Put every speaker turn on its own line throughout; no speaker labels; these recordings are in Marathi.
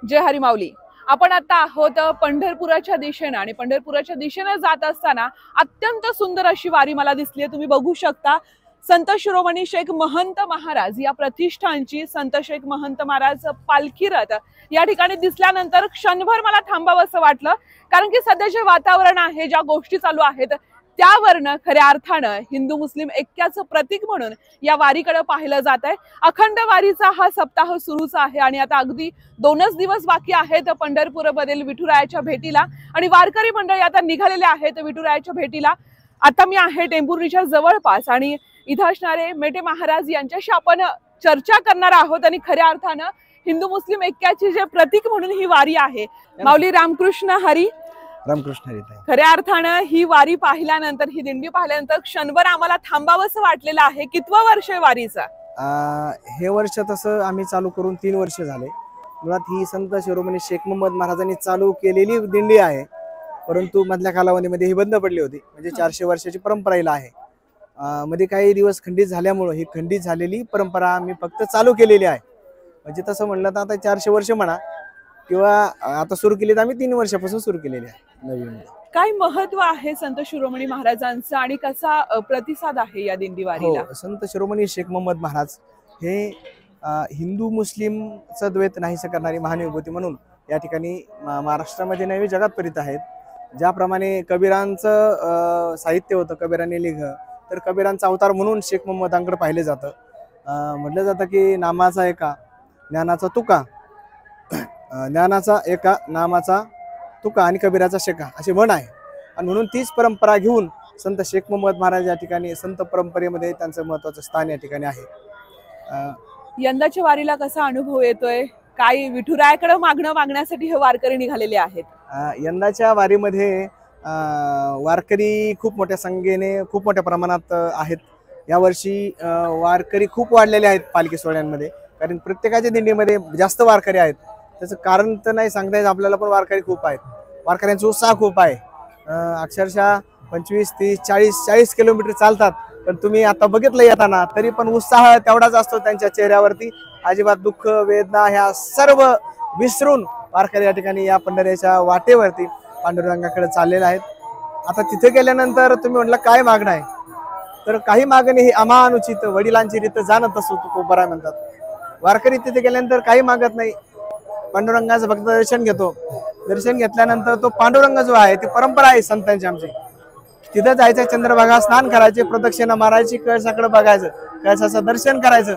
जय हरी माऊली। आपण आता आहोत पंढरपुराच्या दिशेने आणि पंढरपुराच्या दिशेने जात असताना अत्यंत सुंदर अशी वारी मला दिसली आहे। तुम्ही बघू शकता संत शिरोमणी शेख महंत महाराज या प्रतिष्ठानची संत शेख महंत महाराज पालखी रथ या ठिकाणी दिसल्यानंतर क्षणभर मला थांबावंसं वाटलं, कारण की सध्या जे वातावरण आहे, ज्या गोष्टी चालू आहेत त्यावरनं खऱ्या अर्थानं हिंदू मुस्लिम ऐक्याचं प्रतीक म्हणून या वारीकडे पाहिलं जात आहे। अखंड वारीचा हा सप्ताह सुरूच आहे आणि आता अगदी 2च दिवस बाकी आहेत पंढरपूरमधील विठुरायाच्या भेटीला आणि वारकरी मंडळी आता निघालेले आहेत विठुरायाच्या भेटीला। आता मी आहे टेंभुर्णीच्या जवळपास आणि इथं असणारे मेटे महाराज यांच्याशी आपण चर्चा करणार आहोत आणि खऱ्या अर्थानं हिंदू मुस्लिम ऐक्याचे जे प्रतीक म्हणून ही वारी आहे। माऊली रामकृष्ण हरी।
रामकृष्ण हरी।
खऱ्या अर्थानं ही वारी पाहिल्यानंतर, ही दिंडी पाहिल्यानंतर क्षणभर आम्हाला थांबावंसं वाटलेलं आहे। कितवं वर्ष आहे वारीचा?
हे वर्ष तसं आम्ही चालू करून 3 वर्ष झाले। मुळात ही संत शिरोमणी शेख महंत महाराजांनी चालू केलेली दिंडी आहे, परंतु मधल्या कालावधीमध्ये ही बंद पडली होती। म्हणजे 400 वर्षाची परंपरा हिला आहे। मध्ये काही दिवस खंडित झाल्यामुळे ही खंडित झालेली परंपरा आम्ही फक्त चालू केलेली आहे। म्हणजे तसं म्हणलं तर आता 400 वर्ष म्हणा किंवा आता सुरू केली तर आम्ही 3 वर्षापासून सुरू केलेली आहे नवीन।
काय महत्व आहे संत शिरोमणी महाराजांचं आणि कसा प्रतिसाद आहे या दिंडी वारीला?
संत शिरोमणी शेख महंत महाराज हे हिंदू मुस्लिमचं द्वैत नाहीसं करणारी महान विभूती म्हणून या ठिकाणी महाराष्ट्रामध्ये नव्हे जगात परिचित आहेत। ज्याप्रमाणे कबीरांचं साहित्य होतं, कबीराने लिह तर कबीरांचा अवतार म्हणून शेख महंतांकडे पाहिले जातं। म्हटलं जातं की नामाचा एका ज्ञानाचा तुका, ज्ञानाचा एका नामाचा तुका आणि कबीराचा शेका असे म्हण आहे। आणि म्हणून तीच परंपरा घेऊन संत शेख महंत महाराज या ठिकाणी संत परंपरेमध्ये त्यांचं महत्त्वाचं स्थान या ठिकाणी आहे।
यंदाच्या वारीला कसा अनुभव येतोय? काय विठुरायाकडे मागण्यासाठी हे वारकरी निघालेले आहेत?
यंदाच्या वारीमध्ये वारकरी खूप मोठ्या संख्येने खूप मोठ्या प्रमाणात आहेत। यावर्षी वारकरी खूप वाढलेले आहेत पालखी सोहळ्यांमध्ये, कारण प्रत्येकाच्या दिंडीमध्ये जास्त वारकरी आहेत। त्याचं कारण तर नाही सांगता येत आपल्याला, पण वारकरी खूप आहेत, वारकऱ्यांचा उत्साह खूप आहे। अक्षरशः 25, 30, 40 किलोमीटर चालतात, पण तुम्ही आता बघितलं येताना तरी पण उत्साह तेवढाच असतो त्यांच्या चेहऱ्यावरती। अजिबात दुःख वेदना ह्या सर्व विसरून वारकरी या ठिकाणी या पंढरीच्या वाटेवरती पांडुरंगाकडे चाललेले आहेत। आता तिथे गेल्यानंतर तुम्ही म्हटलं काय मागणं आहे, तर काही मागणी ही अमानुचित वडिलांची रीत जाणत असो तुकोबरा म्हणतात। वारकरी तिथे गेल्यानंतर काही मागत नाही, पांडुरंगाचं फक्त दर्शन घेतो। दर्शन घेतल्यानंतर तो पांडुरंग जो आहे ती परंपरा आहे संतांची आमची, तिथं जायचं, चंद्रभागा स्नान करायचे, प्रदक्षिणा मारायची, कळसाकडे बघायचं, कळसाचं दर्शन करायचं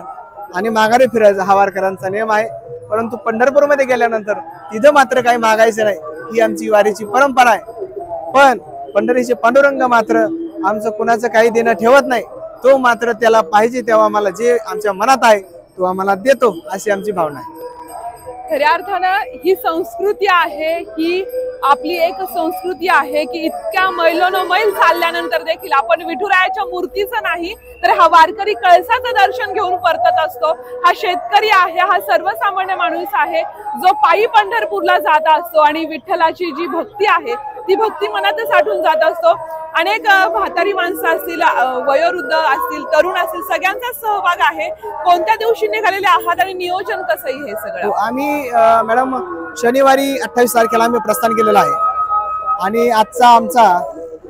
आणि माघारी फिरायचं, हा वारकऱ्यांचा नियम आहे। परंतु पंढरपूरमध्ये गेल्यानंतर तिथं मात्र काही मागायचं नाही, ही आमची वारीची परंपरा आहे। पण पंढरीचे पांडुरंग मात्र आमचं कुणाचं काही देणं ठेवत नाही, तो मात्र त्याला पाहिजे तेव्हा आम्हाला जे आमच्या मनात आहे तो आम्हाला देतो, अशी आमची भावना आहे।
खऱ्या अर्थानं ही संस्कृती आहे, ही आपली एक संस्कृती आहे की इतक्या मैलोनमैल चालल्यानंतर देखील आपण विठुरायाच्या मूर्तीचं नाही तर हा वारकरी कळसाचं दर्शन घेऊन परतत असतो। हा शेतकरी आहे, हा सर्वसामान्य माणूस आहे जो पायी पंढरपूरला जात असतो आणि विठ्ठलाची जी भक्ती आहे ती भक्ती मनात साठून जात असतो। अनेक म्हातारी माणसं असतील, वयोवृद्ध असतील, तरुण असतील, सगळ्यांचा सहभाग आहे। कोणत्या दिवशी निघालेले आहात आणि नियोजन कसं आहे हे सगळं?
आम्ही मॅडम शनिवारी 28 तारखेला आम्ही प्रस्थान केलेलं आहे आणि आजचा आमचा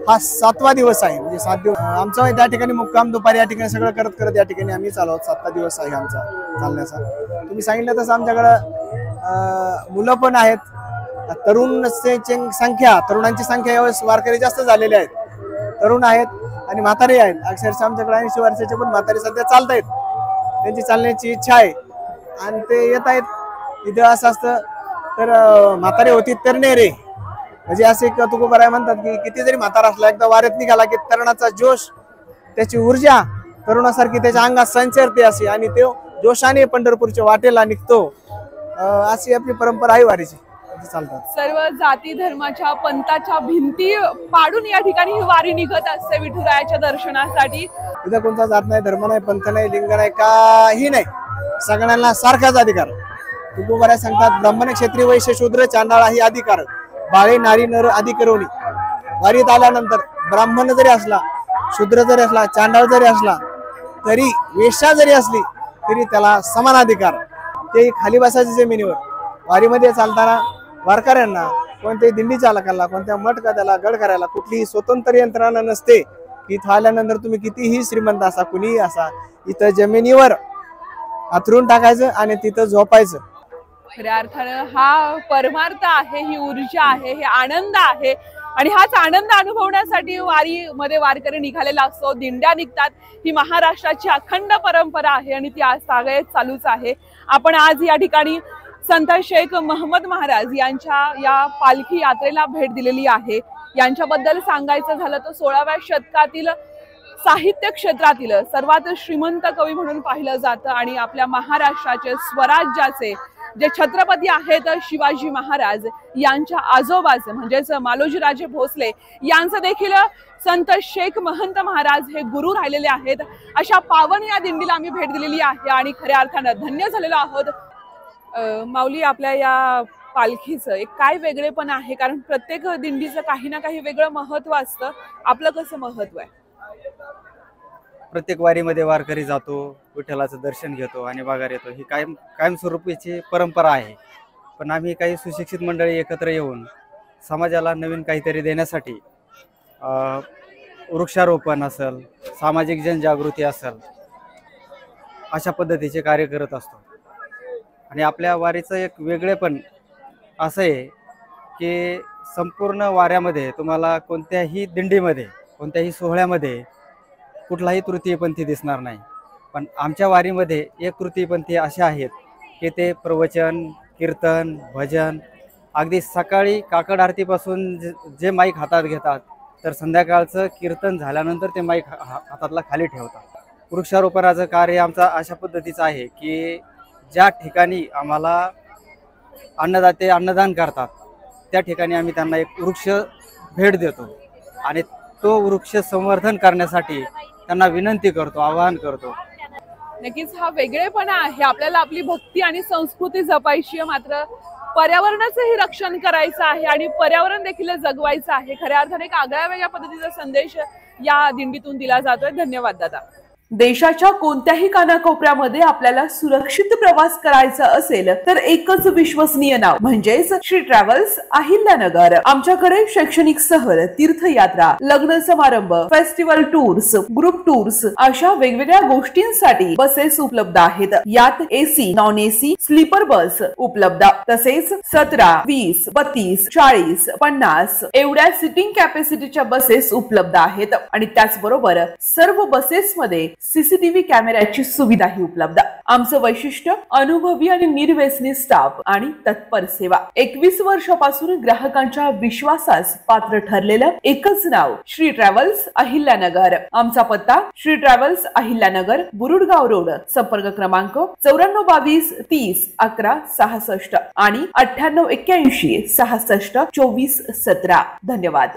हा 7वा दिवस आहे। म्हणजे 7 दिवस आमचा त्या ठिकाणी मुक्काम, दुपारी या ठिकाणी सगळं करत करत या ठिकाणी आम्ही चालू आहोत। 7वा दिवस आहे आमचा चालण्याचा। तुम्ही सांगितलं तसं आमच्याकडं मुलं पण आहेत, तरुणांची संख्या यावेळेस वारकरी जास्त झालेले आहेत, तरुण आहेत आणि म्हातारे आहेत। अक्षरशः आमच्याकडे 80 वर्षाचे पण म्हातारे सध्या चालतायत, त्यांची चालण्याची इच्छा आहे आणि ते येत आहेत। इथं असं असतं तर म्हातारे होती तर ने रे, म्हणजे असे तुकोबाराय म्हणतात की किती जरी म्हातारा असला एकदा वाऱ्यात निघाला की तरुणाचा जोश, त्याची ऊर्जा तरुणासारखी त्याच्या अंगात संचरते अशी आणि तो जोशाने पंढरपूरच्या वाटेला निघतो। अशी आपली परंपरा आहे वारीची, चालतात।
सर्व जाती धर्माच्या पंथाच्या भिंती पाडून या ठिकाणी ही वारी निघत असते विठुरायाच्या दर्शनासाठी।
इथं कोणता जात नाही, धर्म नाही, पंथ नाही, लिंग नाही, काही नाही, सगळ्यांना सारखाच अधिकार। तुकोबाराय सांगतात ब्राह्मण, क्षत्रिय, वैश्य, शूद्र, चांडाळा ही अधिकार, बाळे नारी नर अधिकरवणी। वारीत आल्यानंतर ब्राह्मण जरी असला, शूद्र जरी असला, चांडाळ जरी असला, तरी वेश्या जरी असली तरी त्याला समान अधिकार। ते खाली बसायचे जमिनीवर, वारीमध्ये चालताना वारकऱ्यांना, कोणत्याही दिंडी चालकाला, कोणत्या मठ करायला, गड करायला कुठलीही स्वतंत्र यंत्रणा नसते. इथं आल्यानंतर तुम्ही कितीही श्रीमंत असा, कुणीही असा, इथं जमिनीवर अंथरून टाकायचं आणि तिथं झोपायचं.
खऱ्या अर्थानं हा परमार्थ आहे, ही ऊर्जा आहे, हे आनंद आहे आणि हाच आनंद अनुभवण्यासाठी वारीमध्ये वारकरी निघालेला असतो. दिंड्या निघतात. ही महाराष्ट्राची अखंड परंपरा आहे आणि ती आज सगळे चालूच आहे. आपण आज या ठिकाणी संत शेख महमद महाराज यांच्या या पालखी यात्रेला भेट दिलेली आहे. यांच्याबद्दल सांगायचं झालं तर 16व्या शतकातील साहित्य क्षेत्रातील सर्वात श्रीमंत कवी म्हणून पाहिलं जातं आणि आपल्या महाराष्ट्राचे स्वराज्याचे जे छत्रपती आहेत शिवाजी महाराज यांच्या आजोबाचे म्हणजेच मालोजीराजे भोसले यांचं देखील संत शेख महंत महाराज हे गुरु राहिलेले आहेत. अशा पावन या दिंडीला आम्ही भेट दिलेली आहे आणि खऱ्या अर्थानं धन्य झालेलो आहोत. माऊली, आपल्या या पालखीचं एक काय वेगळेपण आहे? कारण प्रत्येक दिंडीचं काही ना काही वेगळं महत्व असतं. आपलं कसं महत्व आहे?
प्रत्येक वारीमध्ये वारकरी जातो, विठ्ठलाचं दर्शन घेतो आणि माघार येतो. ही कायमस्वरूपीची परंपरा आहे. पण आम्ही काही सुशिक्षित मंडळी एकत्र येऊन समाजाला नवीन काहीतरी देण्यासाठी वृक्षारोपण असेल, सामाजिक जनजागृती असेल, अशा पद्धतीचे कार्य करत असतो. आणि आपल्या वारीचं एक वेगळेपण असं आहे की संपूर्ण वाऱ्यामध्ये तुम्हाला कोणत्याही दिंडीमध्ये, कोणत्याही सोहळ्यामध्ये कुठलाही तृतीयपंथी दिसणार नाही. पण आमच्या वारीमध्ये एक तृतीयपंथी असे आहेत की ते प्रवचन, कीर्तन, भजन, अगदी सकाळी काकड आरतीपासून जे माईक हातात घेतात तर संध्याकाळचं कीर्तन झाल्यानंतर ते माईक हातातला खाली ठेवतात. वृक्षारोपणाचं कार्य आमचा अशा पद्धतीचं आहे की ज्या ठिकाणी आम्हाला अन्नदाते अन्नदान करतात त्या ठिकाणी आम्ही त्यांना एक वृक्ष भेट देतो आणि तो वृक्ष संवर्धन करण्यासाठी त्यांना विनंती करतो, आवाहन करतो.
नक्कीच हा वेगळेपणा आहे. आपल्याला आपली भक्ती आणि संस्कृती जपायची आहे, मात्र पर्यावरणाचंही रक्षण करायचं आहे आणि पर्यावरण देखील जगवायचं आहे. खऱ्या अर्थाने एक आगळ्या वेगळ्या पद्धतीचा संदेश या दिंडीतून दिला जातोय. धन्यवाद दादा. देशाच्या कोणत्याही कानाकोपऱ्यामध्ये आपल्याला सुरक्षित प्रवास करायचा असेल तर एकच विश्वसनीय नाव म्हणजेच श्री ट्रॅव्हल्स अहिल्यानगर. आमच्याकडे शैक्षणिक सहल, तीर्थयात्रा, लग्न समारंभ, फेस्टिवल टूर्स, ग्रुप टूर्स अशा वेगवेगळ्या गोष्टींसाठी बसेस उपलब्ध आहेत. यात AC, non AC, sleeper bus उपलब्ध. तसेच 17, 20, 32, 40, 50 एवढ्या सिटिंग कॅपॅसिटीच्या बसेस उपलब्ध आहेत आणि त्याचबरोबर सर्व बसेसमध्ये सीसीटीव्ही कॅमेऱ्याची सुविधाही उपलब्ध. आमचं वैशिष्ट्य अनुभवी आणि निर्व्यसनी स्टाफ आणि तत्पर सेवा. 21 वर्षापासून ग्राहकांच्या विश्वासास पात्र ठरलेलं एकच नाव श्री ट्रॅव्हल्स अहिल्यानगर. आमचा पत्ता श्री ट्रॅव्हल्स अहिल्यानगर, बुरुडगाव रोड. संपर्क क्रमांक 9422 30 11 66 आणि 9881 66 24 17. धन्यवाद.